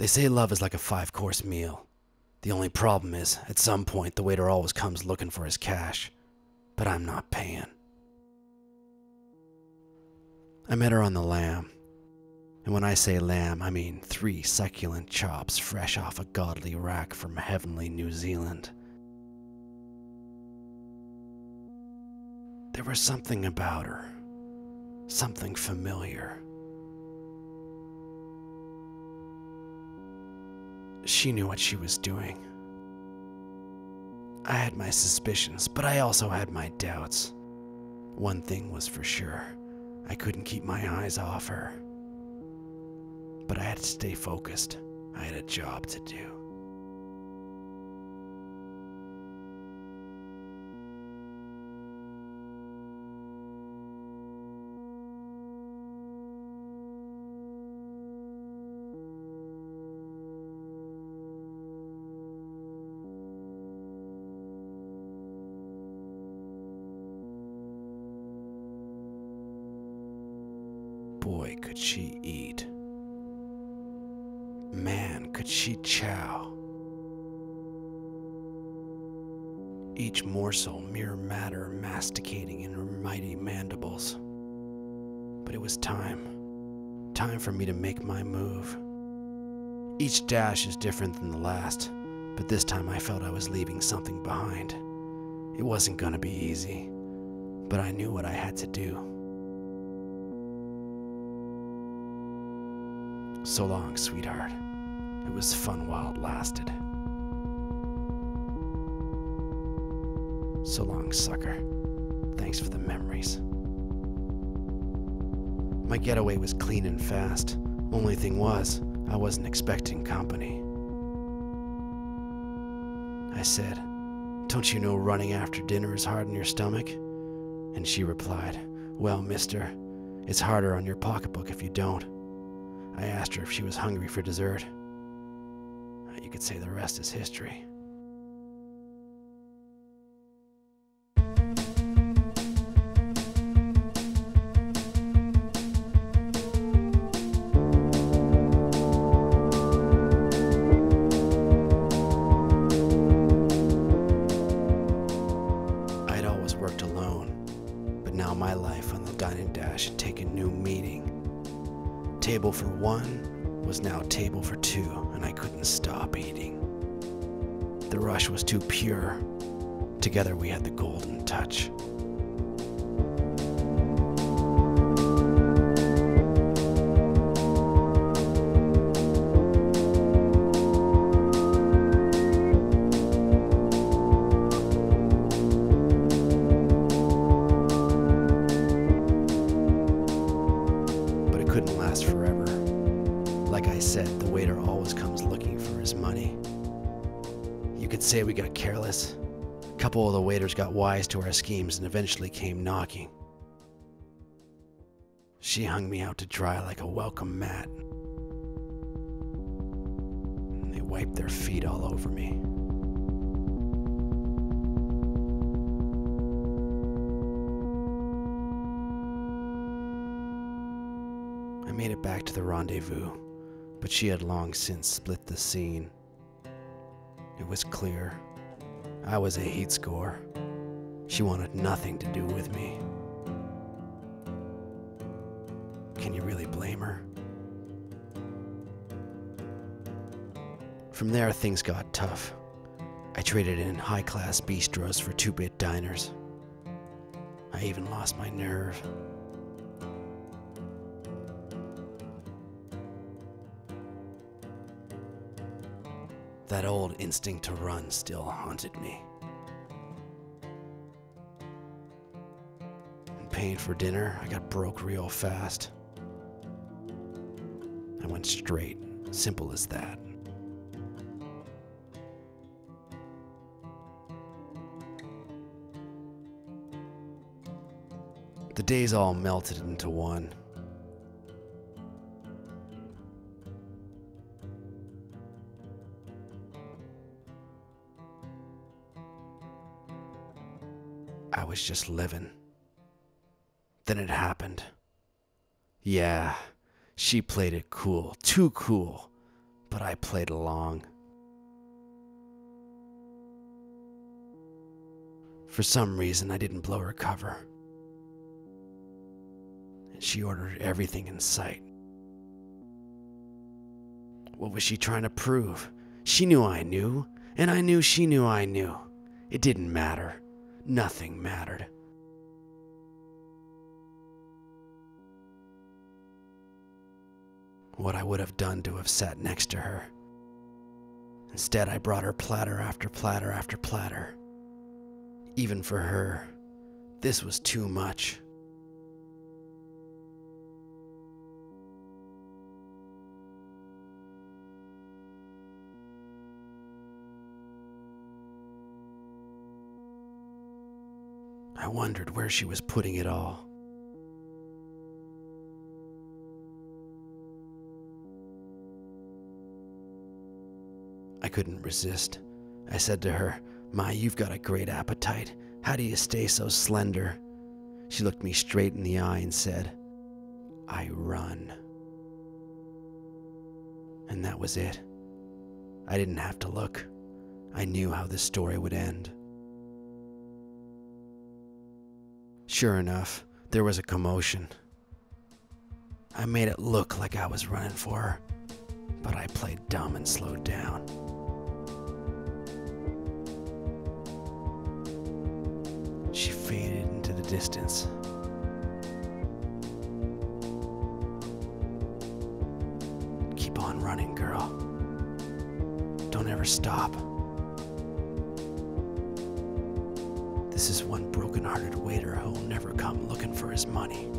say love is like a 5-course meal. The only problem is, at some point, the waiter always comes looking for his cash. But I'm not paying. I met her on the lamb. And when I say lamb, I mean 3 succulent chops fresh off a godly rack from heavenly New Zealand. There was something about her. Something familiar. She knew what she was doing. I had my suspicions, but I also had my doubts. One thing was for sure. I couldn't keep my eyes off her. But I had to stay focused. I had a job to do. Boy, could she eat. Man, could she chow. Each morsel mere matter masticating in her mighty mandibles. But it was time. Time for me to make my move. Each dash is different than the last, but this time I felt I was leaving something behind. It wasn't gonna be easy, but I knew what I had to do. So long, sweetheart. It was fun while it lasted. So long, sucker. Thanks for the memories. My getaway was clean and fast. Only thing was, I wasn't expecting company. I said, "Don't you know running after dinner is hard on your stomach?" And she replied, "Well, mister, it's harder on your pocketbook if you don't." I asked her if she was hungry for dessert. You could say the rest is history. I'd always worked alone, but now my life on the dine and dash had taken new meaning. Table for 1 was now table for 2, and I couldn't stop eating. The rush was too pure. Together we had the golden touch. But it couldn't last forever. Like I said, the waiter always comes looking for his money. You could say we got careless. A couple of the waiters got wise to our schemes and eventually came knocking. She hung me out to dry like a welcome mat. And they wiped their feet all over me. I made it back to the rendezvous, but she had long since split the scene. It was clear. I was a heat score. She wanted nothing to do with me. Can you really blame her? From there, things got tough. I traded in high-class bistros for 2-bit diners. I even lost my nerve. That old instinct to run still haunted me. And paying for dinner, I got broke real fast. I went straight, simple as that. The days all melted into one. I was just living. Then it happened. Yeah, she played it cool, too cool, but but I played along. For some reason, I didn't blow her cover. And she ordered everything in sight. What was she trying to prove? She knew I knew, and I knew she knew I knew. It didn't matter. Nothing mattered. What I would have done to have sat next to her. Instead, I brought her platter after platter after platter. Even for her, this was too much. I wondered where she was putting it all. I couldn't resist. I said to her, "Ma, you've got a great appetite. How do you stay so slender?" She looked me straight in the eye and said, "I run." And that was it. I didn't have to look. I knew how this story would end. Sure enough, there was a commotion. I made it look like I was running for her, but I played dumb and slowed down. She faded into the distance. Keep on running, girl. Don't ever stop. This is one broken-hearted waiter who'll never come looking for his money.